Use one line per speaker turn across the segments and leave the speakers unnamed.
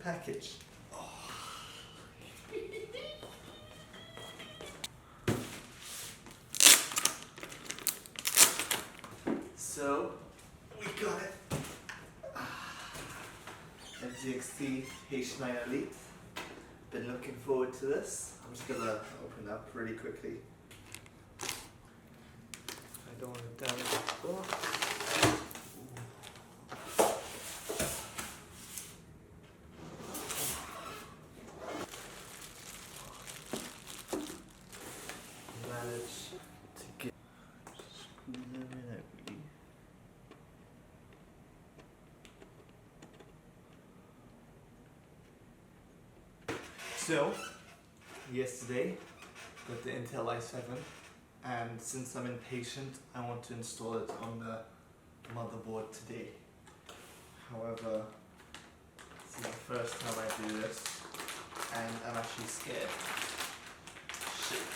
package. So, we got it. NZXT H9 Elite. Been looking forward to this. I'm just gonna open it up really quickly. I don't want to damage the box. Manage to get screw them in, I believe. So, yesterday got the Intel i7, and since I'm impatient, I want to install it on the motherboard today. However, this is the first time I do this, and I'm actually scared. Shit.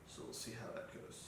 So we'll see how that goes.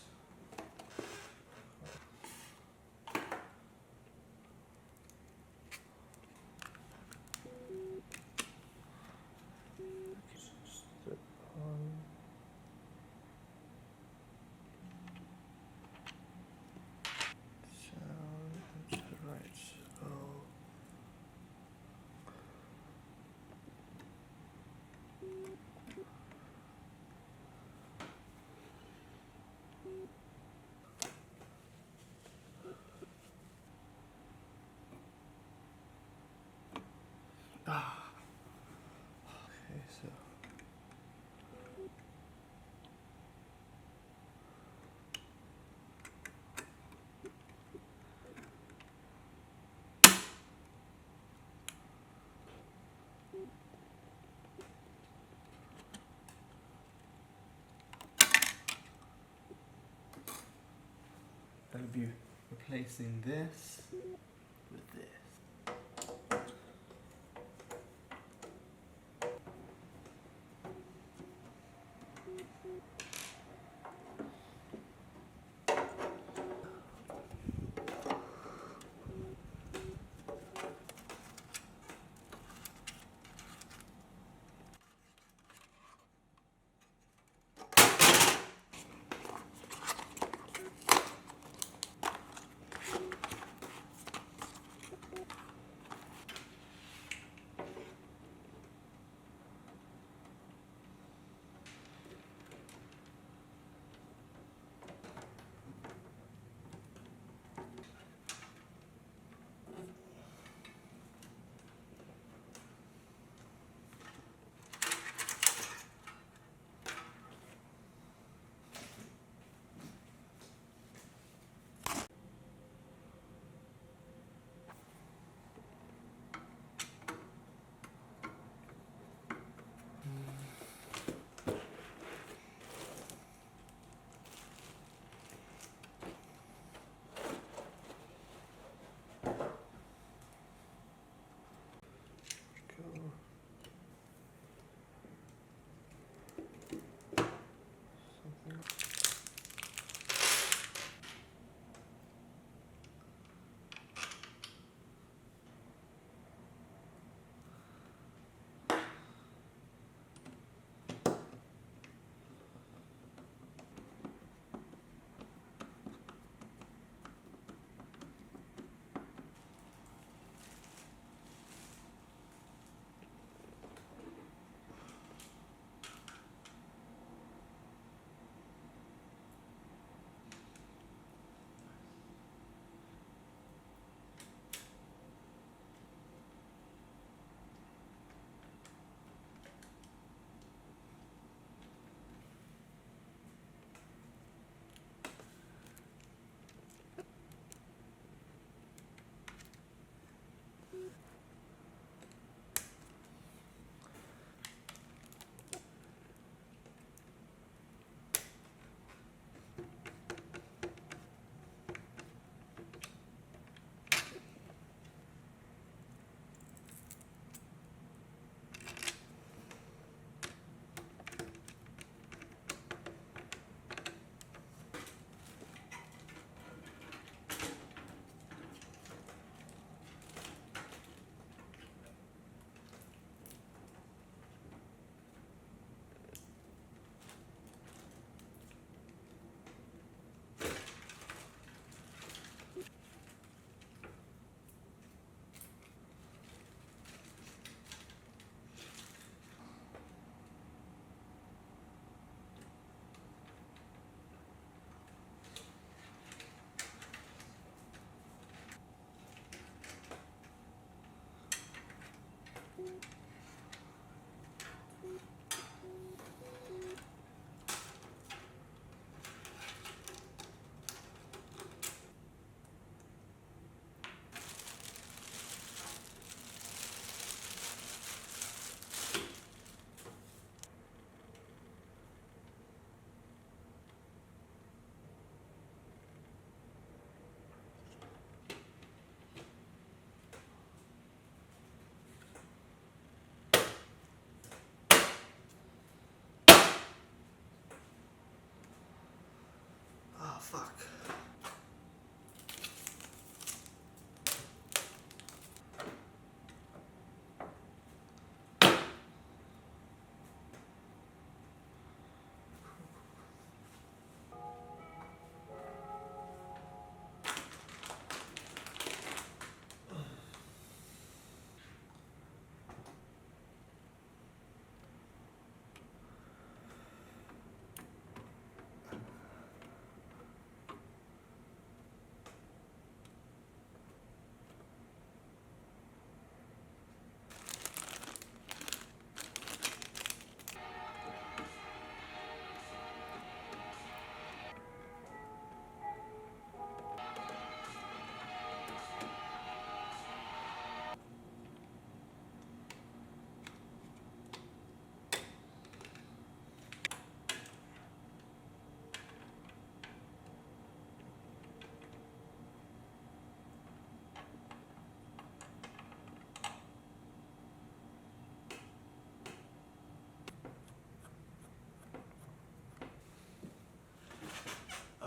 Okay, so I'll be replacing this with this.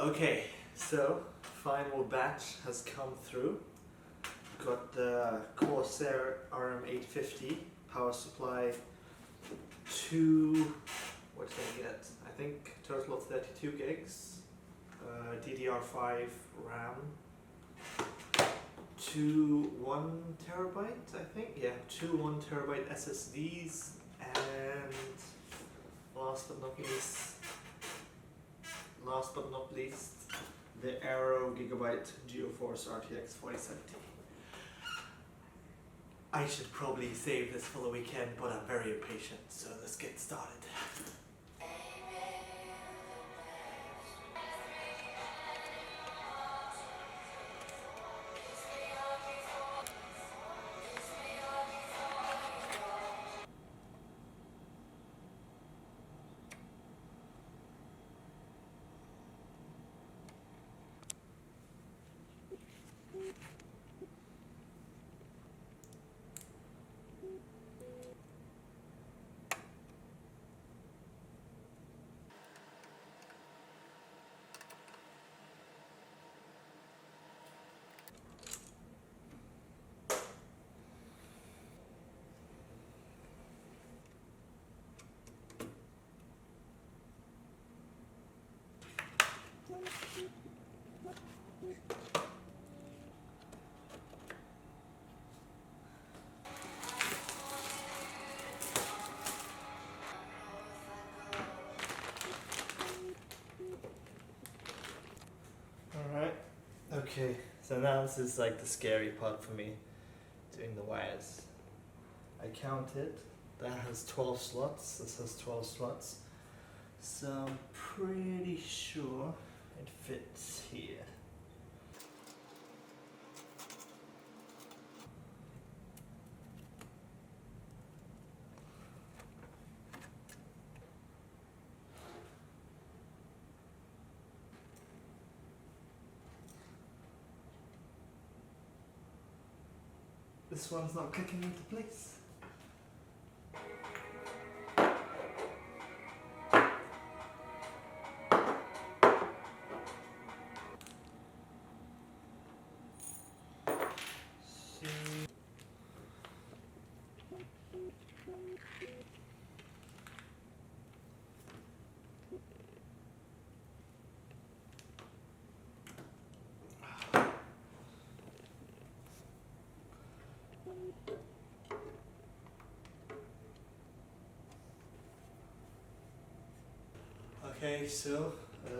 Okay, so final batch has come through. Got the Corsair RM850 power supply, what did I get? I think total of 32 gigs, DDR5 RAM, two 1 terabyte, I think, yeah, two 1 terabyte SSDs, and last but not least, the Aero Gigabyte GeForce RTX 4070. I should probably save this for the weekend, but I'm very impatient, so let's get started. Alright, okay, so now this is like the scary part for me, doing the wires. I counted, that has 12 slots, this has 12 slots, so I'm pretty sure it fits here. This one's not clicking into place. Okay, so I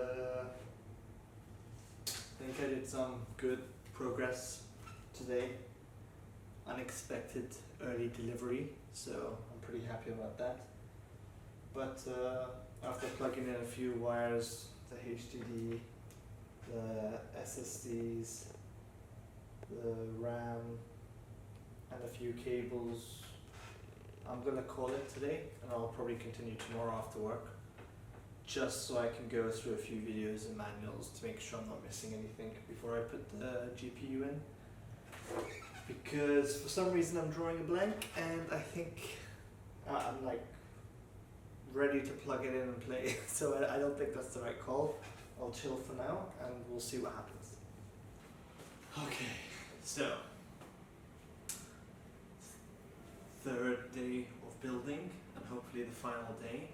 think I did some good progress today. Unexpected early delivery, so I'm pretty happy about that. But after plugging in a few wires, the HDD, the SSDs, the RAM, and a few cables, I'm gonna call it today, and I'll probably continue tomorrow after work, just so I can go through a few videos and manuals to make sure I'm not missing anything before I put the GPU in. Because for some reason I'm drawing a blank, and I think I'm like ready to plug it in and play. So I don't think that's the right call. I'll chill for now and we'll see what happens. Okay, so third day of building and hopefully the final day.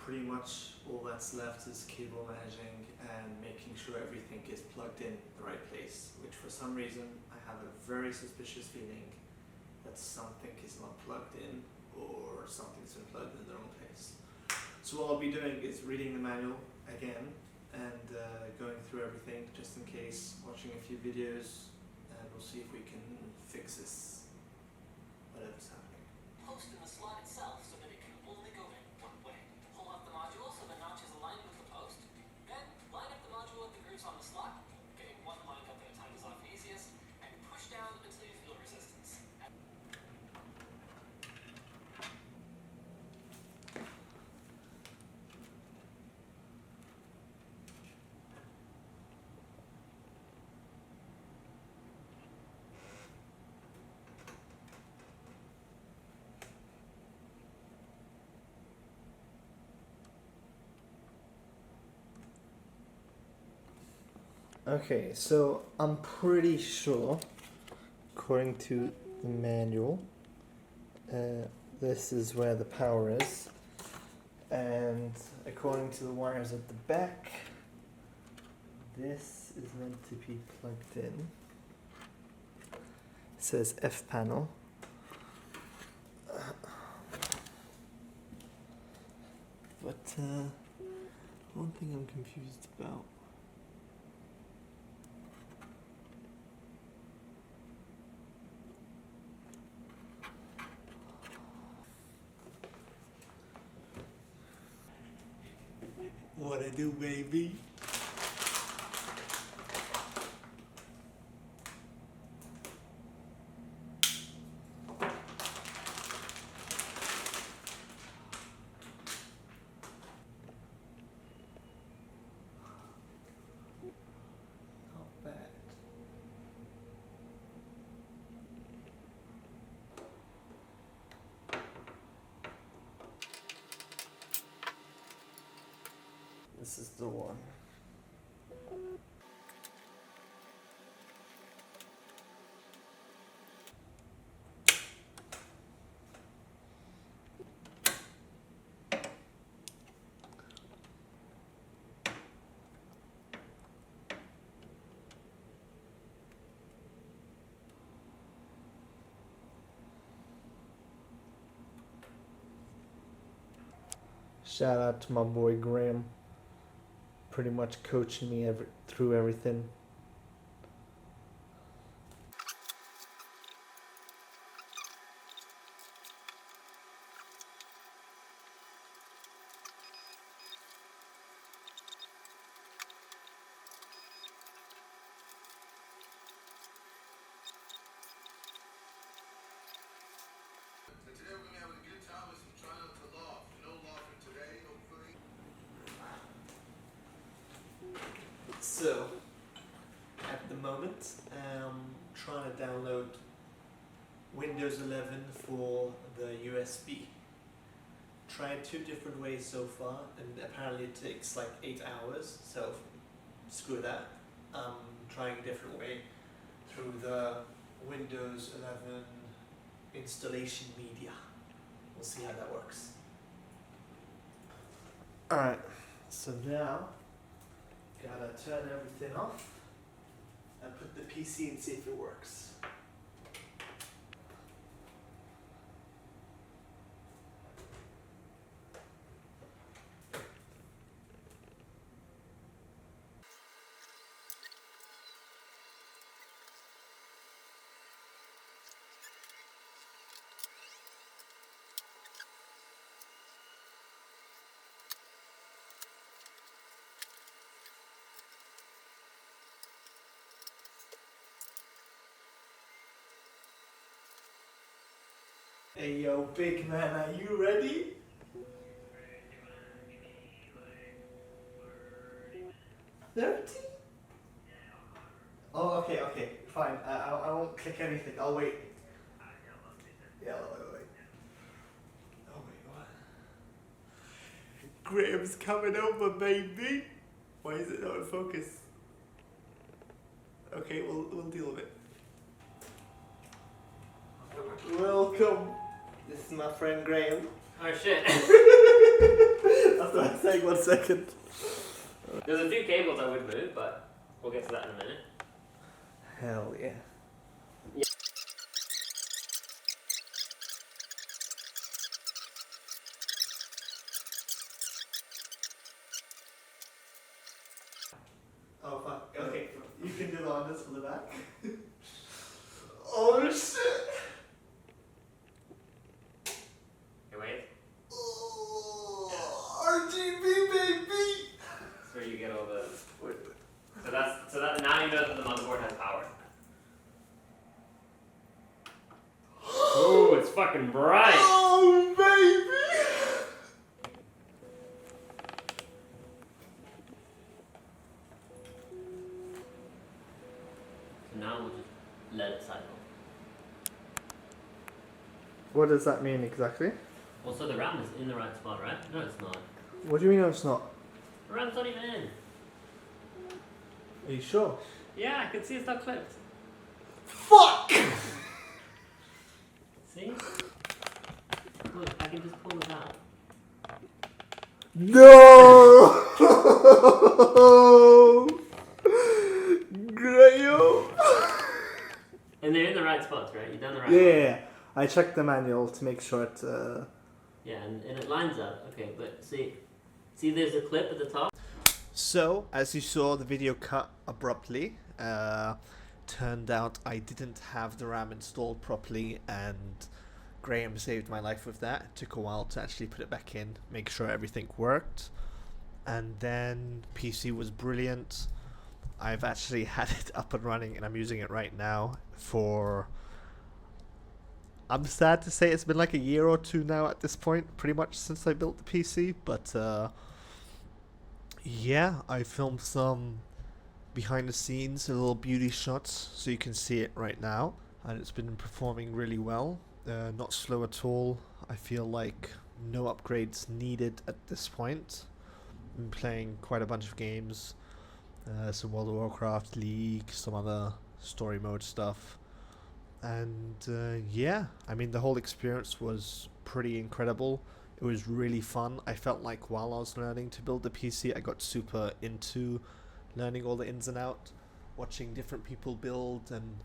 Pretty much all that's left is cable managing and making sure everything is plugged in the right place, which for some reason I have a very suspicious feeling that something is not plugged in or something's been plugged in the wrong place. So what I'll be doing is reading the manual again and going through everything just in case, watching a few videos, and we'll see if we can fix this, whatever's happening.
Post in the slot itself so that it can only go in one way. Pull off the module so the notch is aligned with the post. Then line up the module with the grooves on the slot. Getting one line up at a time is often easiest, and push down until you feel resistance.
Okay, so I'm pretty sure, according to the manual, this is where the power is, and according to the wires at the back, this is meant to be plugged in. It says F panel. But one thing I'm confused about. What I do, baby? Not bad. This is the one. Shout out to my boy Graeme, pretty much coaching me through everything.
So today we're gonna have a good time with some trying not to laugh. No laughing today, hopefully.
So, at the moment, I'm trying to download Windows 11 for the USB. Tried 2 different ways so far, and apparently it takes like 8 hours, so screw that. I'm trying a different way through the Windows 11 installation media. We'll see how that works. Alright, so now gotta turn everything off and put the PC and see if it works. Hey yo, big man, are you ready? $30? Oh, okay, fine. I won't click anything. I'll wait. Yeah, I'll wait. Oh wait, what? Graham's coming over, baby. Why is it not in focus? Okay, we'll deal with it. Welcome. This is my friend Graeme.
Oh shit.
That's what I'm saying. 1 second.
There's a few cables I would move, but we'll get to that in a minute.
Hell yeah. Oh fuck. Okay, you can do the honors for the back. Oh shit.
Hey, wait.
Oh, RGB baby.
That's where you get all the. So that now you know that the motherboard has power. Oh, it's fucking bright.
Oh baby.
So now we'll just let it cycle.
What does that mean exactly?
Well, so the RAM is in the right spot, right? No, it's not.
What do you mean it's not?
The RAM's not even in.
Are you sure?
Yeah, I can see it's not clipped.
Fuck!
See? Look, I can just pull this out.
No! Graeme!
And they're in the right spots, right? You've done the right
Yeah, I checked the manual to make sure it.
Yeah, and it lines up. Okay, but see there's a clip at the top?
So, as you saw, the video cut abruptly. Turned out I didn't have the RAM installed properly, and Graeme saved my life with that. It took a while to actually put it back in, make sure everything worked. And then PC was brilliant. I've actually had it up and running, and I'm using it right now for... I'm sad to say it's been like a year or two now at this point, pretty much since I built the PC, but yeah, I filmed some behind the scenes, little beauty shots, so you can see it right now, and it's been performing really well, not slow at all. I feel like no upgrades needed at this point. Been playing quite a bunch of games, some World of Warcraft, League, some other story mode stuff. And yeah, I mean, the whole experience was pretty incredible. It was really fun. I felt like while I was learning to build the PC, I got super into learning all the ins and outs, watching different people build and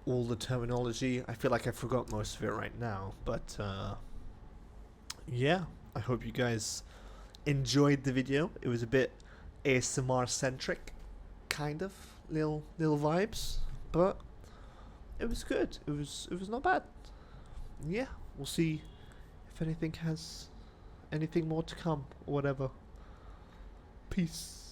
all the terminology. I feel like I forgot most of it right now, but yeah, I hope you guys enjoyed the video. It was a bit ASMR centric, kind of little vibes, but it was good. It was not bad. Yeah, we'll see if anything has anything more to come or whatever. Peace.